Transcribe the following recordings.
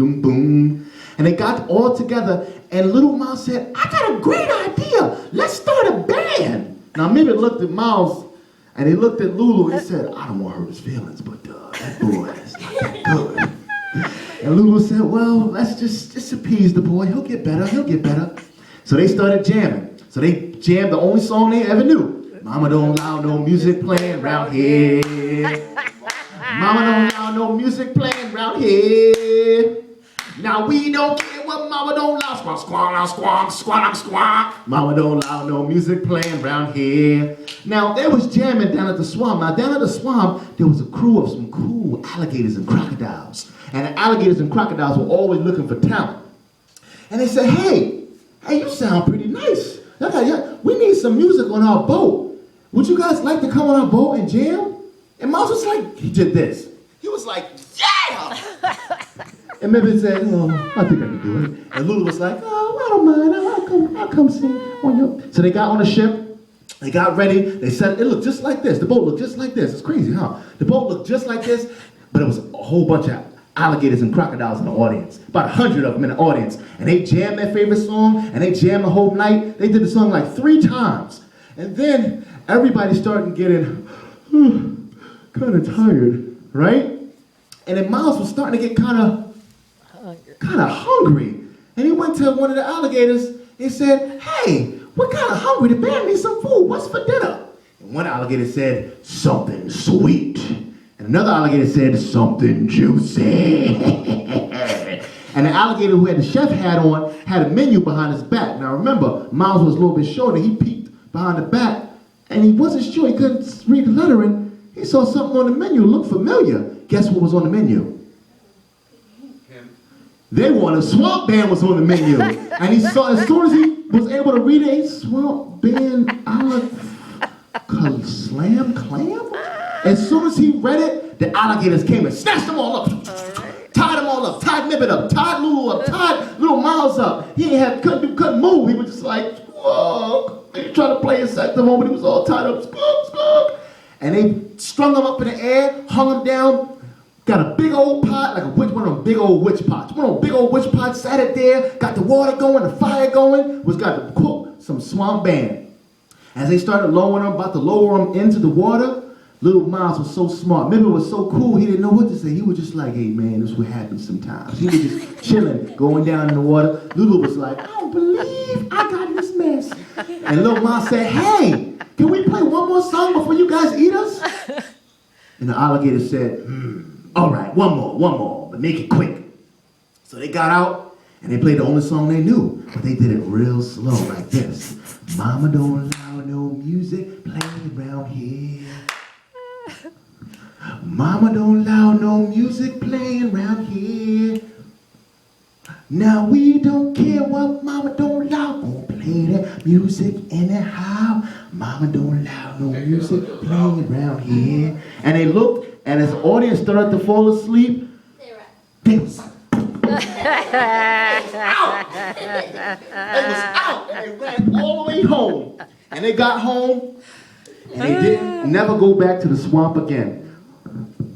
doom boom. And they got all together, and Little Miles said, I got a great idea. Let's start a band. Now, Mimi looked at Miles, and he looked at Lulu, and he said, I don't want to hurt his feelings, but that boy is not that good. And Lulu said, well, let's just appease the boy. He'll get better. So they started jamming. So they jammed the only song they ever knew. Mama don't allow no music playing round here. Mama don't allow no music playing round here. Now we don't care what mama don't allow. Squawk, squawk, squawk, squawk, squawk. Mama don't allow no music playing round here. Now they was jamming down at the swamp. Now down at the swamp, there was a crew of some cool alligators and crocodiles. And the alligators and crocodiles were always looking for talent. And they said, hey, you sound pretty nice. We need some music on our boat. Would you guys like to come on our boat and jam? And Miles was like, he did this. He was like, yeah! And Mimi said, oh, I think I can do it. And Lulu was like, oh, I don't mind. I'll come sing on your... So they got on the ship. They got ready. They said, it looked just like this. The boat looked just like this. It's crazy, huh? The boat looked just like this, but it was a whole bunch of alligators and crocodiles in the audience. About 100 of them in the audience. And they jammed their favorite song, and they jammed the whole night. They did the song like 3 times. And then everybody started getting kind of tired, right? And then Miles was starting to get kind of hungry. And he went to one of the alligators and said, hey, we're kind of hungry. The band needs some food. What's for dinner? And one alligator said, something sweet. And another alligator said, something juicy. And the alligator who had the chef hat on had a menu behind his back. Now remember, Miles was a little bit shorter. He peeked behind the back, and he wasn't sure. He couldn't read the lettering. He saw something on the menu, looked familiar. Guess what was on the menu? They wanted a swamp band was on the menu. And he saw, as soon as he was able to read it, swamp band slam clam? As soon as he read it, the alligators came and snatched them all up. Tied them all up, tied Nibbit up, tied Lulu up, tied Little Miles up. He couldn't move. He was just like, whoa. He tried to play his saxophone, but he was all tied up. Squawk, squawk. And they strung him up in the air, hung him down, got a big old pot, like one of them big old witch pots. One of them big old witch pots, sat it there, got the water going, the fire going, got some swamp band. As they started lowering him, about to lower him into the water, Little Miles was so smart. Mimi was so cool, he didn't know what to say. He was just like, hey man, this is what happens sometimes. He was just chilling, going down in the water. Lulu was like, I don't believe I got in this mess. And Little Miles said, hey, can we play one more song before you guys eat us? And the alligator said, all right, one more, but make it quick. So they got out, and they played the only song they knew, but they did it real slow, like this. Mama don't allow no music playing around here. Mama don't allow no music playing around here. Now we don't care what mama don't allow. Gonna play that music anyhow. Mama don't allow no music playing around here. And they looked, and as the audience started to fall asleep, they was out. They was out, and they ran all the way home. And they got home, and they didn't never go back to the swamp again.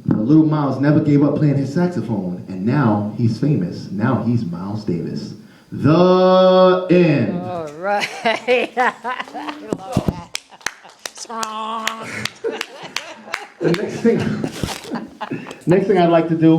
Little Miles never gave up playing his saxophone, and now he's famous. Now he's Miles Davis. The end. All right. I love that. Strong. The next thing I'd like to do